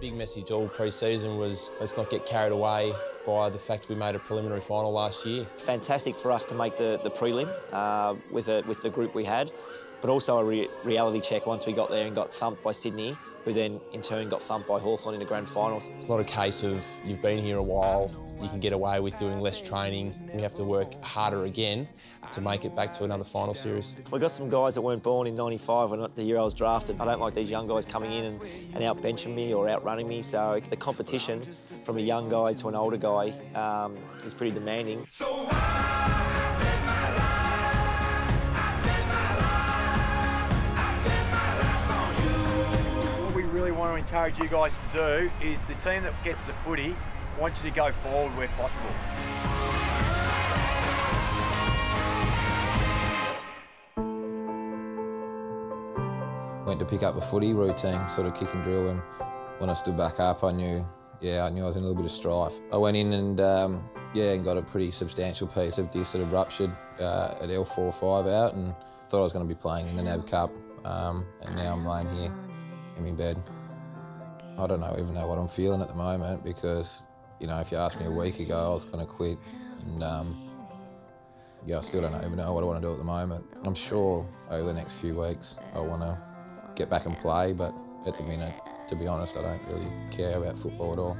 big message all pre-season was let's not get carried away by the fact we made a preliminary final last year. Fantastic for us to make the prelim with the group we had, but also a reality check once we got there and got thumped by Sydney, who then in turn got thumped by Hawthorn in the grand finals. It's not a case of you've been here a while, you can get away with doing less training. We have to work harder again to make it back to another final series. We've got some guys that weren't born in '95, when the year I was drafted. I don't like these young guys coming in and out-benching me or outrunning me, so the competition from a young guy to an older guy is pretty demanding. What we really want to encourage you guys to do is the team that gets the footy wants you to go forward where possible. Went to pick up a footy routine, sort of kick and drill, and when I stood back up, I knew I was in a little bit of strife. I went in and and got a pretty substantial piece of disc that had ruptured at L4-5 out, and thought I was going to be playing in the NAB Cup, and now I'm laying here in my bed. I don't even know what I'm feeling at the moment, because if you asked me a week ago, I was going to quit, and I still don't even know what I want to do at the moment. I'm sure over the next few weeks I want to get back and play, but at the minute, to be honest, I don't really care about football at all.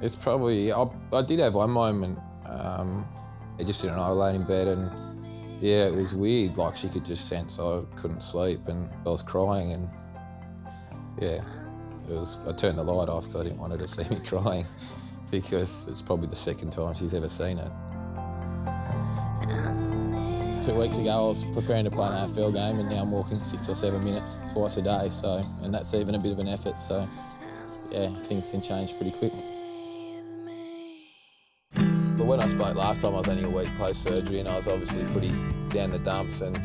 It's probably, I did have one moment, Jessica and I were laying in bed, and yeah, it was weird, like she could just sense I couldn't sleep and I was crying, and yeah, I turned the light off because I didn't want her to see me crying, because it's probably the second time she's ever seen it. 2 weeks ago, I was preparing to play an AFL game, and now I'm walking 6 or 7 minutes twice a day. So, and that's even a bit of an effort. So, yeah, things can change pretty quick. But when I spoke last time, I was only a week post-surgery, and I was obviously pretty down the dumps, and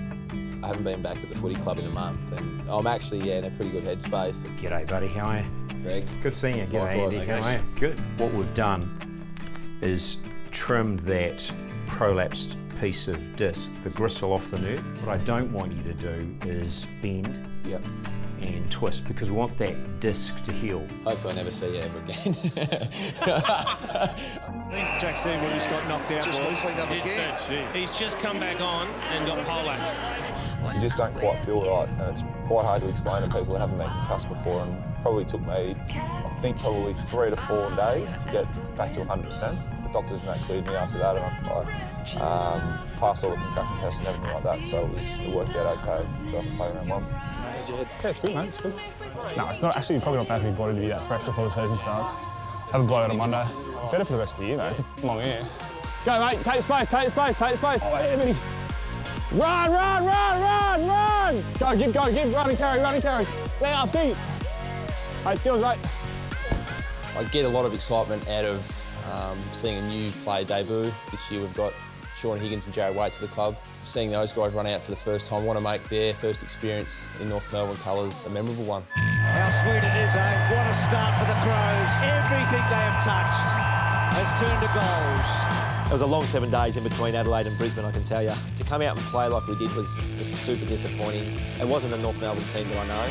I haven't been back at the footy club in a month, and I'm actually in a pretty good headspace. G'day, buddy. How are you? Greg. Good seeing you. G'day, Likewise, Andy. How are you? Good. What we've done is trimmed that prolapsed piece of disc, the gristle off the nerve. What I don't want you to do is bend and twist, because we want that disc to heal. Hopefully I never see you ever again. I think Jack Seawood's got knocked out. Just got cleaned up again. He's just come back on and got poleaxed. You just don't quite feel right, and it's quite hard to explain to people that haven't been concussed before, and probably took me, I think, probably 3 to 4 days to get back to 100%. The doctors and that cleared me after that, and I passed all the concussion tests and everything like that, so it worked out okay, so I can play round 1. Yeah, it's good, mate, it's good. No, it's not actually probably not bad for your body to be that fresh before the season starts. Have a blowout on Monday. Better for the rest of the year, mate. It's a long year. Go, mate, take space, take space, take space. Oh, yeah, buddy. Run, run, run, run, run! Go, give, run and carry, run and carry. Lay up, see. Hey, skills, mate. I get a lot of excitement out of seeing a new player debut. This year we've got Sean Higgins and Jared Waite to the club. Seeing those guys run out for the first time, want to make their first experience in North Melbourne colours a memorable one. How sweet it is, eh? What a start for the Crows. Everything they have touched has turned to goals. It was a long 7 days in between Adelaide and Brisbane, I can tell you. To come out and play like we did was super disappointing. It wasn't the North Melbourne team that I know.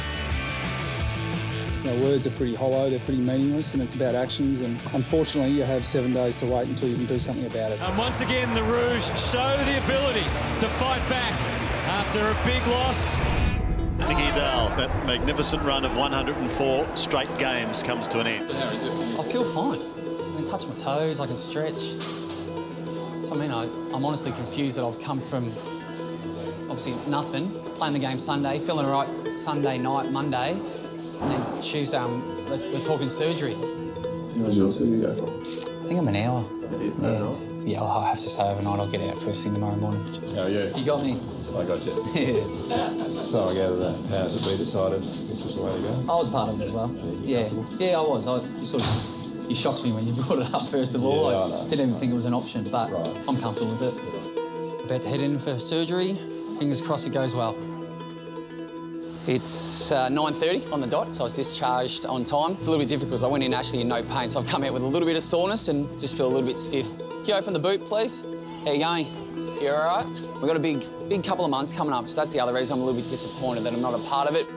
Words are pretty hollow, they're pretty meaningless, and it's about actions, and unfortunately you have 7 days to wait until you can do something about it. And once again, the Rouge show the ability to fight back after a big loss. Nicky Dale, that magnificent run of 104 straight games comes to an end. I feel fine. I can touch my toes, I can stretch. So, I'm honestly confused that I've come from, obviously, nothing, playing the game Sunday, feeling all right Sunday night, Monday, and then Tuesday, we're talking surgery. How much else did you go for? I think I'm an hour. Yeah, I'll have to stay overnight. I'll get out first thing tomorrow morning. Oh, yeah. You got me? I got you. Yeah. So I gather that powers that we decided this was the way to go? I was part of it as well. Yeah, I was. You shocked me when you brought it up, first of all. I didn't even think it was an option, but I'm comfortable with it. About to head in for surgery. Fingers crossed it goes well. It's 9:30 on the dot, so I was discharged on time. It's a little bit difficult because I went in actually in no pain, so I've come out with a little bit of soreness and just feel a little bit stiff. Can you open the boot, please? How you going? You all right? We've got a big couple of months coming up, so that's the other reason I'm a little bit disappointed that I'm not a part of it.